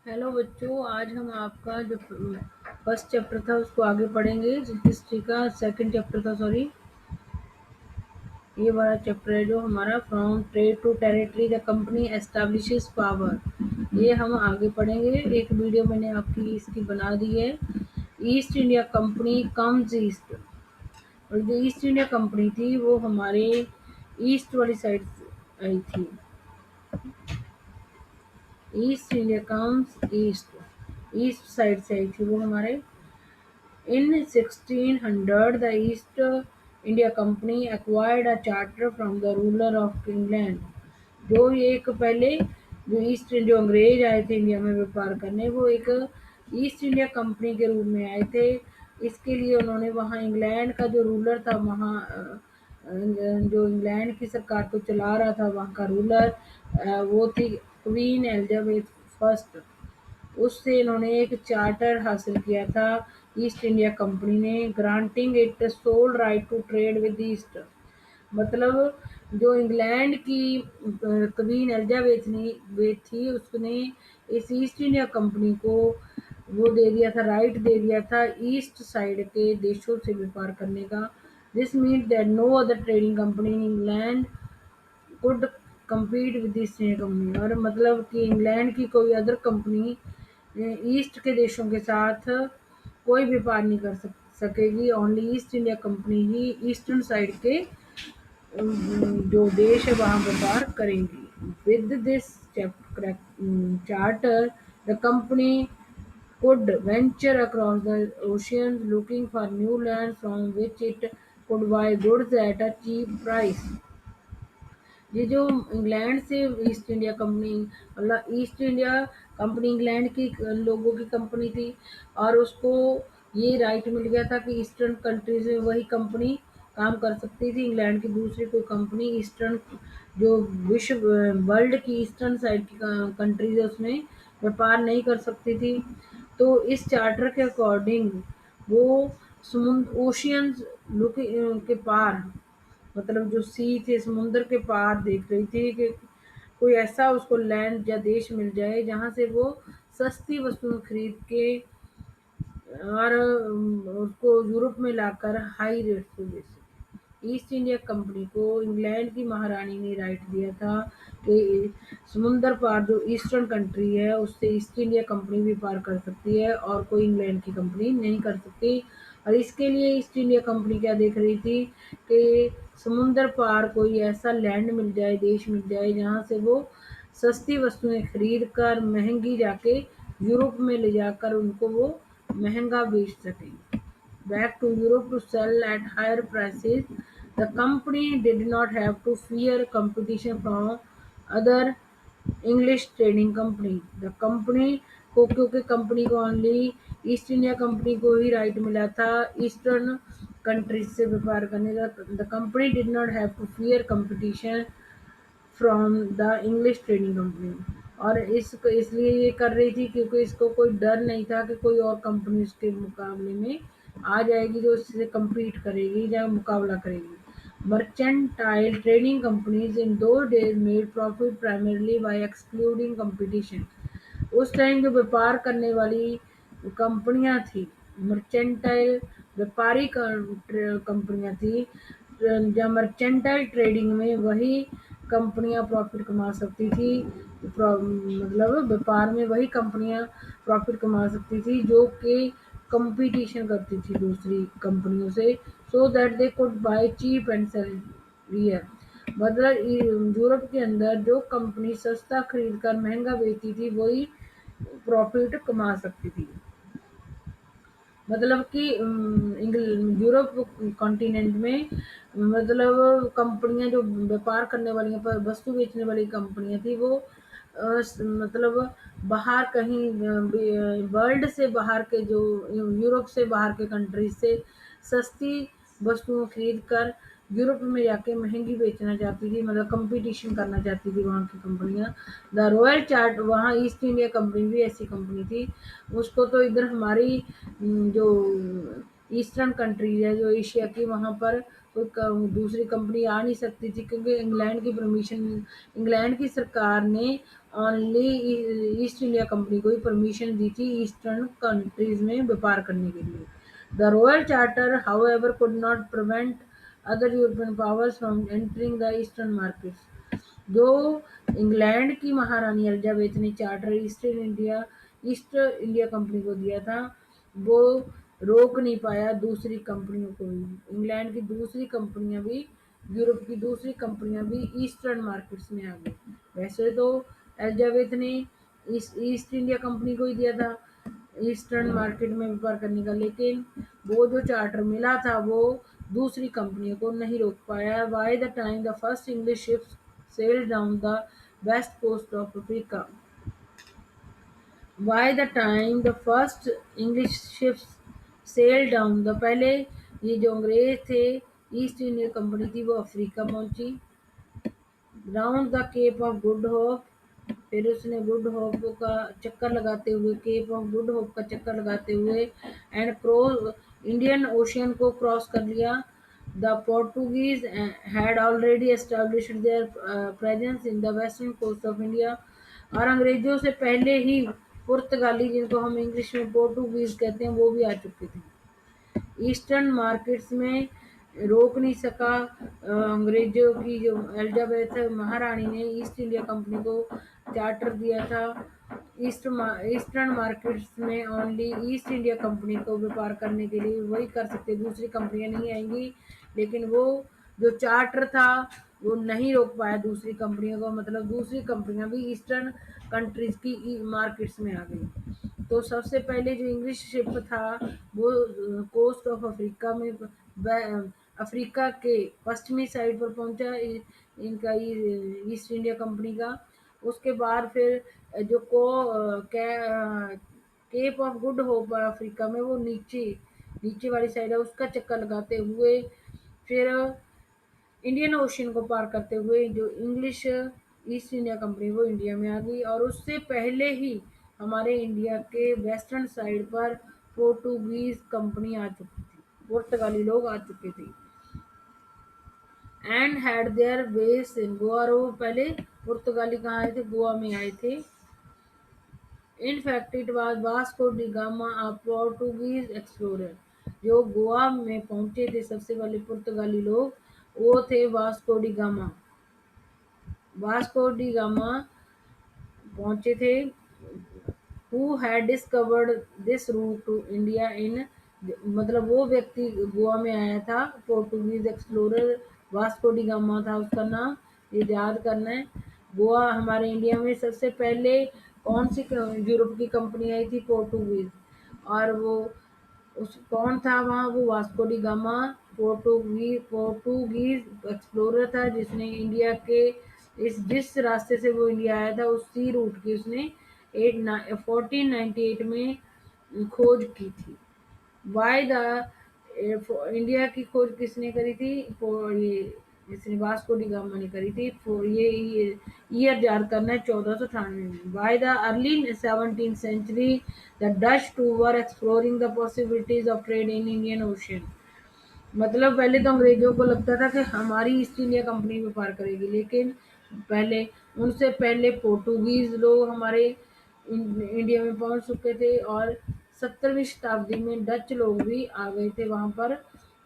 Hello बच्चों, आज हम आपका जो फर्स्ट चैप्टर था उसको आगे पढ़ेंगे। हिस्ट्री का सेकंड चैप्टर था, सॉरी। ये वाला चैप्टर है जो हमारा from trade to territory the company establishes power. ये हम आगे पढ़ेंगे। एक वीडियो मैंने आपकी इसकी बना दी है। East India company comes east. और जो ईस्ट इंडिया कंपनी थी वो हमारे ईस्ट वाली साइड आई थी। East India comes east, east side से आई थी वो हमारे। In 1600, the East India Company acquired a charter from the ruler of England। जो ये एक पहले जो अंग्रेज आए थे इंडिया में व्यापार करने, वो एक ईस्ट इंडिया कंपनी के रूप में आए थे। इसके लिए उन्होंने वहाँ इंग्लैंड का जो रूलर था, वहाँ जो इंग्लैंड की सरकार को चला रहा था, वहाँ का रूलर वो थी क्वीन एलिजाबेथ फर्स्ट। उससे इन्होंने एक चार्टर हासिल किया था ईस्ट इंडिया कंपनी ने, granting it sole right to trade with East. मतलब जो इंग्लैंड की क्वीन एलिजाबेथ ने वे थी, उसने इस ईस्ट इंडिया कंपनी को वो दे दिया था, राइट दे दिया था ईस्ट साइड के देशों से व्यापार करने का। This mean that no other trading company in England could compete with East India Company. और मतलब कि इंग्लैंड की कोई अदर कंपनी ईस्ट के देशों के साथ कोई व्यापार नहीं कर सकेगी। ओनली ईस्ट इंडिया कंपनी ही ईस्टर्न साइड के जो देश है वहाँ व्यापार करेंगी। With this charter the company could venture across the oceans looking for new lands from which it could buy goods at a cheap price। ये जो इंग्लैंड से ईस्ट इंडिया कंपनी, मतलब ईस्ट इंडिया कंपनी इंग्लैंड की लोगों की company थी, और उसको ये राइट मिल गया था कि ईस्टर्न कंट्रीज में वही कंपनी काम कर सकती थी। इंग्लैंड की दूसरी कोई कंपनी ईस्टर्न जो विश्व वर्ल्ड की ईस्टर्न साइड की कंट्रीज है उसमें व्यापार नहीं कर सकती थी। तो इस चार्टर के अकॉर्डिंग वो समुद्र ओशियंस के पार, मतलब जो सी थे समुद्र के पार देख रही थी कि कोई ऐसा उसको लैंड या देश मिल जाए जहाँ से वो सस्ती वस्तुएं खरीद के और उसको यूरोप में लाकर हाई रेट पे बेच सके। ईस्ट इंडिया कंपनी को इंग्लैंड की महारानी ने राइट दिया था कि समुंदर पार जो ईस्टर्न कंट्री है उससे ईस्ट इंडिया कंपनी भी पार कर सकती है और कोई इंग्लैंड की कंपनी नहीं कर सकती। और इसके लिए ईस्ट इंडिया कंपनी क्या देख रही थी कि समुंदर पार कोई ऐसा लैंड मिल जाए, देश मिल जाए, जहाँ से वो सस्ती वस्तुएं खरीद कर महंगी जाके यूरोप में ले जाकर उनको वो महंगा बेच सकें। Back to Europe to sell at higher prices, the company did not have to fear competition from other English trading company. The company को, क्योंकि कंपनी को ओनली ईस्ट इंडिया कंपनी को ही राइट मिला था ईस्टर्न कंट्रीज से व्यापार करने का। The company did not have to fear competition from the English trading company. और इसलिए ये कर रही थी क्योंकि इसको कोई डर नहीं था कि कोई और कंपनी उसके मुकाबले में आ जाएगी जो इससे कम्पीट करेगी या मुकाबला करेगी। मर्चेंटाइल ट्रेडिंग कंपनीज इन दो days made profit primarily bye excluding competition. उस टाइम जो व्यापार करने वाली कंपनियां थी, मर्चेंटाइल व्यापारी कंपनियां थी, या मर्चेंटाइल ट्रेडिंग में वही कंपनियां प्रॉफिट कमा सकती थी। मतलब व्यापार में वही कंपनियां प्रॉफिट कमा सकती थी जो कि कंपटीशन करती थी दूसरी कंपनियों से, so that they could buy cheap and sell here. मतलब यूरोप के अंदर जो कंपनी सस्ता खरीद कर महंगा बेचती थी वही प्रॉफिट कमा सकती थी। मतलब कि यूरोप कॉन्टिनेंट में मतलब कंपनियां जो व्यापार करने वाली वस्तु बेचने वाली कंपनियां थी वो मतलब बाहर कहीं वर्ल्ड से बाहर के जो यूरोप से बाहर के कंट्रीज से सस्ती वस्तुओं खरीद कर यूरोप में जाके महंगी बेचना चाहती थी, मतलब कंपटीशन करना चाहती थी वहाँ की कंपनियां। द रॉयल चार्ट, वहाँ ईस्ट इंडिया कंपनी भी ऐसी कंपनी थी। उसको तो इधर हमारी जो ईस्टर्न कंट्री है जो एशिया की, वहाँ पर कोई दूसरी कंपनी आ नहीं सकती थी क्योंकि इंग्लैंड की परमिशन, इंग्लैंड की सरकार ने ओनली ईस्ट इंडिया कंपनी को ही परमिशन दी थी ईस्टर्न कंट्रीज में व्यापार करने के लिए। The royal charter however could not prevent other European powers from entering the eastern markets. जो इंग्लैंड की महारानी एलिजाबेथ ने चार्टर ईस्ट इंडिया कंपनी को दिया था, वो रोक नहीं पाया दूसरी कंपनियों को भी। इंग्लैंड की दूसरी कंपनियां भी, यूरोप की दूसरी कंपनियां भी ईस्टर्न मार्केट्स में आ गई। वैसे तो एलिजाबेथ ने ईस्ट इंडिया कंपनी को ही दिया था ईस्टर्न मार्केट में व्यापार करने का, लेकिन वो जो चार्टर मिला था वो दूसरी कंपनियों को नहीं रोक पाया। By the time the first English ships sailed down the west coast of Africa, by the time the first English ships sail down the, पहले ये जो अंग्रेज थे ईस्ट इंडिया कंपनी थी वो अफ्रीका पहुंची, round the Cape of Good Hope, फिर उसने गुड होप का चक्कर लगाते हुए, केप ऑफ गुड होप का चक्कर लगाते हुए एंड क्रॉस इंडियन ओशियन को क्रॉस कर लिया। The Portuguese had already established their presence in the western coast of India, और अंग्रेजों से पहले ही पुर्तगाली, जिनको हम इंग्लिश में पोर्टुगीज कहते हैं, वो भी आ चुके थे। ईस्टर्न मार्केट्स में रोक नहीं सका अंग्रेजों की जो एलिजाबेथ महारानी ने ईस्ट इंडिया कंपनी को चार्टर दिया था। ईस्टर्न मार्केट्स में ओनली ईस्ट इंडिया कंपनी को व्यापार करने के लिए वही कर सकते, दूसरी कंपनियां नहीं आएंगी। लेकिन वो जो चार्टर था वो नहीं रोक पाया दूसरी कंपनियों को, मतलब दूसरी कंपनियां भी ईस्टर्न कंट्रीज की मार्केट्स में आ गई। तो सबसे पहले जो इंग्लिश शिप था वो कोस्ट ऑफ अफ्रीका में, अफ्रीका के पश्चिमी साइड पर पहुंचा इनका ईस्ट इंडिया कंपनी का। उसके बाद फिर जो Cape of Good Hope Africa में, वो नीचे नीचे वाली साइड है, उसका चक्कर लगाते हुए फिर इंडियन ओशियन को पार करते हुए जो इंग्लिश ईस्ट इंडिया कंपनी वो इंडिया में आ गई। और उससे पहले ही हमारे इंडिया के वेस्टर्न साइड पर पोर्टुगीज कंपनी आ चुकी थी, पुर्तगाली लोग आ चुके थे and had there base in Goa. और वो पहले पुर्तगाली कहाँ आए थे, गोवा में आए थे। In fact it was Vasco da gamma a Portuguese explorer. जो गोवा में पहुंचे थे सबसे पहले पुर्तगाली लोग, वो थे Vasco da Gama. Vasco da Gama पहुंचे थे, who had discovered this route to India in, मतलब वो व्यक्ति गोवा में आया था, Portuguese explorer Vasco da Gama था उसका नाम, ये याद करना है। गोवा हमारे इंडिया में सबसे पहले कौन सी यूरोप की कंपनी आई थी, पोर्टुगीज। और वो उस कौन था वहाँ, वो Vasco da gamma Portuguese explorer था, जिसने इंडिया के इस जिस रास्ते से वो इंडिया आया था उसी रूट की उसने 1498 में खोज की थी। वाई द इंडिया की खोज किसने करी थी, ये जिसने वास्को डी गामा ने करी थी। ये ईयर याद करना है, 1498 में। By the early 17th century the Dutch too were exploring the possibilities of trade in Indian Ocean. मतलब पहले तो अंग्रेजों को लगता था कि हमारी ईस्ट इंडिया कंपनी व्यापार करेगी, लेकिन पहले उनसे पहले पोर्टुगीज लोग हमारे इंडिया में पहुंच चुके थे, और 17वीं शताब्दी में डच लोग भी आ गए थे वहां पर,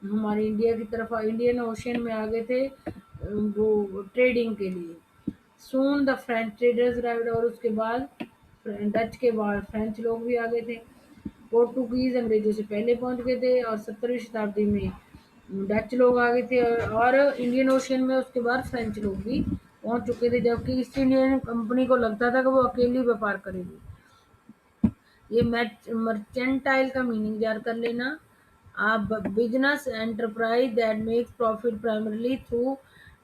हमारे इंडिया की तरफ इंडियन ओशियन में आ गए थे वो ट्रेडिंग के लिए। Soon the French traders arrived, और उसके बाद डच के बाद फ्रेंच लोग भी आ गए थे। पोर्टुगीज अंग्रेजों से पहले पहुंच गए थे, और 17वीं शताब्दी में डच लोग आ गए थे, और इंडियन ओशियन में उसके बाद फ्रेंच लोग भी पहुंच चुके थे, जबकि ईस्ट इंडियन कंपनी को लगता था कि वो अकेली व्यापार करेगी। ये मर्चेंटाइल का मीनिंग याद कर लेना। आप business enterprise that makes profit primarily through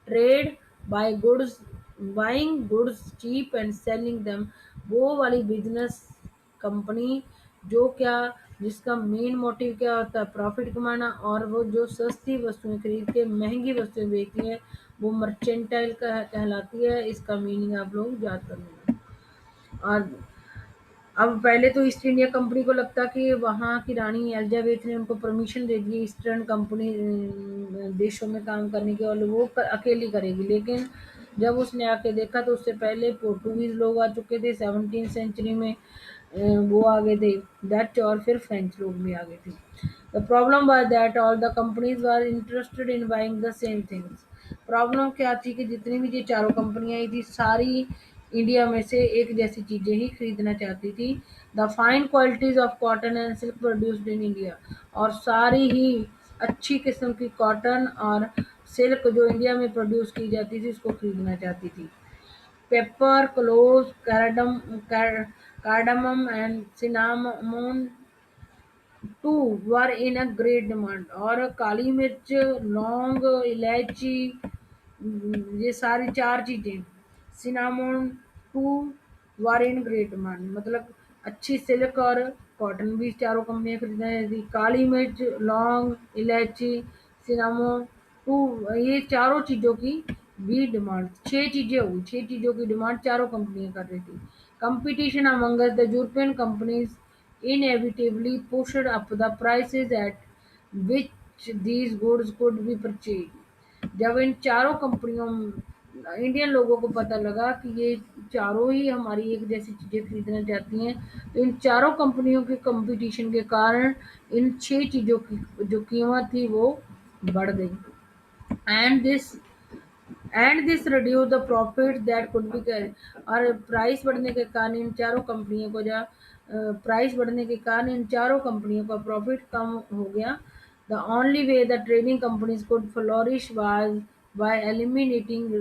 trade by goods, buying goods cheap and selling them. वो वाली बिजनेस कंपनी जो क्या, जिसका मेन मोटिव क्या होता है, प्रॉफिट कमाना, और वो जो सस्ती वस्तुएं खरीद के महंगी वस्तुएं बेचती है, वो मर्चेंटाइल कहलाती है। इसका मीनिंग आप लोग याद कर लेना। और अब पहले तो ईस्ट इंडिया कंपनी को लगता कि वहाँ की रानी एलिजाबेथ ने उनको परमिशन दे दी ईस्टर्न कंपनी देशों में काम करने की, और वो अकेली करेगी। लेकिन जब उसने आके देखा तो उससे पहले पोर्टुगीज लोग आ चुके थे 17th सेंचुरी में, वो आ गए थे डच, और फिर फ्रेंच लोग भी आ गए थे। The problem was that all the companies were interested in buying the same things. Problem क्या थी कि जितनी भी ये चारों कंपनियां आई थी, सारी इंडिया में से एक जैसी चीजें ही खरीदना चाहती थी। The fine qualities of cotton and silk produced in India, और सारी ही अच्छी किस्म की कॉटन और सिल्क जो इंडिया में प्रोड्यूस की जाती थी उसको खरीदना चाहती थी। Pepper, cloves, cardamom and cinnamon too were in a great demand, और काली मिर्च, लौंग, इलायची, ये सारी चार चीजें, cinnamon too were in great demand, मतलब अच्छी सिल्क और कॉटन भी चारों कंपनियां खरीदना थी। काली मिर्च, लौंग, इलायची, सिनामोन टू, ये चारों चीजों की भी डिमांड, छह चीजें हुई, छह चीजों की डिमांड चारों कंपनियां कर रही थी। Competition among the European companies inevitably pushed up the prices at which these goods could be purchased। जब इन चारों कंपनियों, इंडियन लोगों को पता लगा कि ये चारों ही हमारी एक जैसी चीजें खरीदना चाहती हैं, तो इन चारों कंपनियों के कंपटीशन के कारण इन छह चीजों की जो कीमत थी वो बढ़ गई। And this reduce the profit that could be carry, और प्राइस बढ़ने के कारण इन चारों कंपनियों को प्राइस बढ़ने के कारण इन चारों कंपनियों का प्रॉफिट कम हो गया। The only way the trading companies could flourish was by eliminating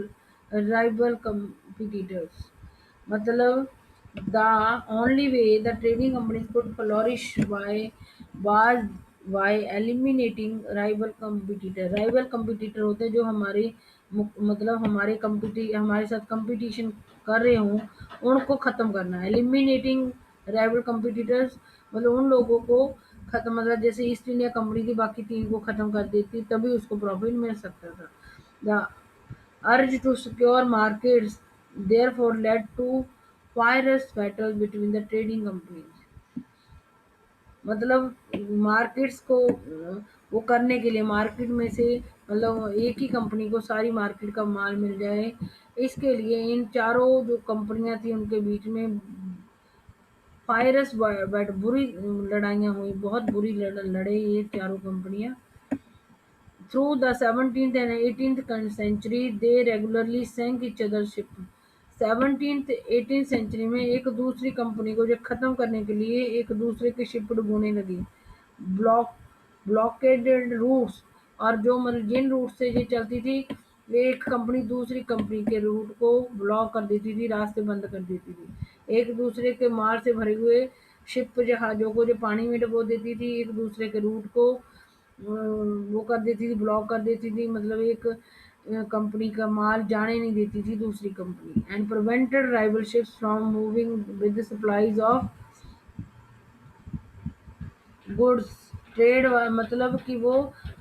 rival competitors, मतलब the only way the trading companies could flourish by was by eliminating rival competitor होते हैं जो हमारे मतलब हमारे साथ कंपटीशन कर रहे हों, उनको खत्म करना है। एलिमिनेटिंग राइवल कंपटीटर्स मतलब उन लोगों को खत्म, मतलब जैसे ईस्ट इंडिया कंपनी थी बाकी तीन को खत्म कर देती तभी उसको प्रॉफिट मिल सकता था। The urge to secure markets therefore led to fierce battles between the trading companies, मतलब मार्केट्स को वो करने के लिए मार्केट में से मतलब एक ही कंपनी को सारी मार्केट का माल मिल जाए, इसके लिए इन चारों जो कंपनियां थी उनके बीच में फायरस बैट बुरी लड़ाइयाँ हुई, बहुत बुरी लड़े ये चारों कंपनियां। Through the 17th and 18th century, they regularly sank each other's ship। 17th 18th century में एक दूसरी कंपनी को जो खत्म करने के लिए एक दूसरे के शिप डुबोने लगी। ब्लॉक ब्लॉकेडेड रूट्स, और जो मतलब जिन रूट से ये चलती थी वे एक कंपनी दूसरी कंपनी के रूट को ब्लॉक कर देती थी, रास्ते बंद कर देती थी। एक दूसरे के माल से भरे हुए शिप जहाजों को जो पानी में डुबो देती थी, एक दूसरे के रूट को वो कर देती थी, ब्लॉक कर देती थी, मतलब एक कंपनी का माल जाने नहीं देती थी दूसरी company. And prevented rival ships from moving with supplies of goods trade, मतलब कि वो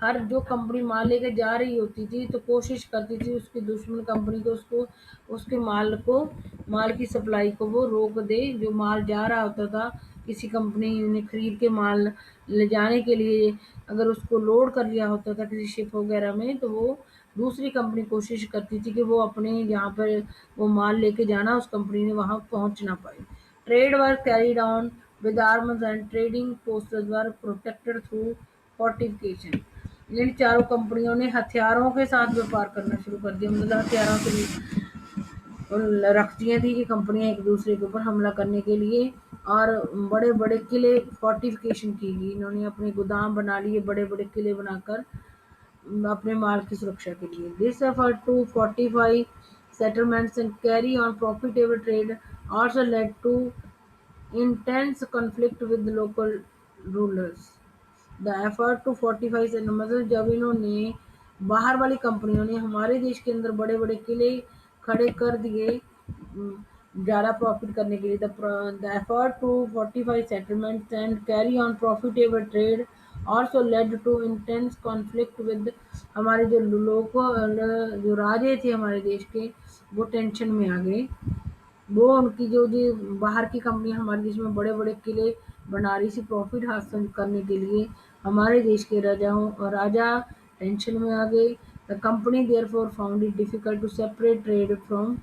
हर जो कंपनी माल लेके जा रही होती थी तो कोशिश करती थी उसकी दुश्मन कंपनी को उसको उसके माल की सप्लाई को वो रोक दे। जो माल जा रहा होता था किसी कंपनी ने खरीद के माल ले जाने के लिए, अगर उसको लोड कर लिया होता था किसी शिप वगैरह में, तो वो दूसरी कंपनी कोशिश करती थी कि वो अपने जहाँ पर वो माल लेके जाना उस कंपनी ने वहाँ पहुँच ना पाए। Trade work carried on with arms and trading posts were protected through fortification। इन चारों कंपनियों ने हथियारों के साथ व्यापार करना शुरू कर दिया, मतलब हथियारों के रख दिए थी कि कंपनियां एक दूसरे के ऊपर हमला करने के लिए, और बड़े बड़े किले फोर्टिफिकेशन की गई, इन्होंने अपने गोदाम बना लिए बड़े बड़े किले बनाकर अपने माल की सुरक्षा के लिए। This effort to fortify settlements and carry on profitable trade also led to intense conflict with local rulers। The effort to fortify से मतलब जब इन्होंने बाहर वाली कंपनियों ने हमारे देश के अंदर बड़े बड़े किले खड़े कर दिए ज़्यादा प्रॉफिट करने के लिए, the effort to fortify settlements and carry on profitable trade also led to intense conflict with, हमारे जो लोग जो राजे थे हमारे देश के वो टेंशन में आ गए। वो उनकी जो बाहर की कंपनियां हमारे देश में बड़े बड़े किले बना रही थी प्रॉफिट हासिल करने के लिए, हमारे देश के राजा टेंशन में आ गए। The company therefore found it difficult to separate trade from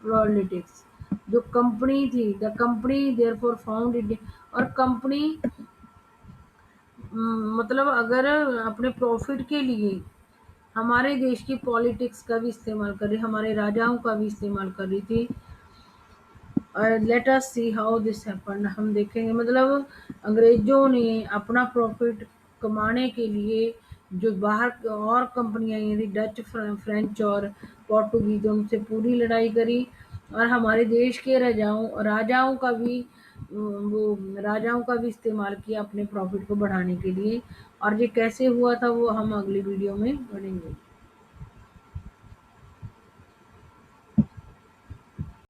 politics. जो कंपनी थी, the company therefore found it, और कंपनी मतलब अगर अपने प्रॉफिट के लिए हमारे देश की पॉलिटिक्स का भी इस्तेमाल कर रही, हमारे राजाओं का भी इस्तेमाल कर रही थी। Let us see how this happened, हम देखेंगे। मतलब अंग्रेजों ने अपना प्रॉफिट कमाने के लिए जो बाहर और कंपनियां आई थी, डच, फ्रेंच और पोर्टुगीज, उनसे पूरी लड़ाई करी। और हमारे देश के राजाओं राजाओं का भी वो राजाओं का भी इस्तेमाल किया अपने प्रॉफिट को बढ़ाने के लिए। और ये कैसे हुआ था वो हम अगली वीडियो में पढ़ेंगे।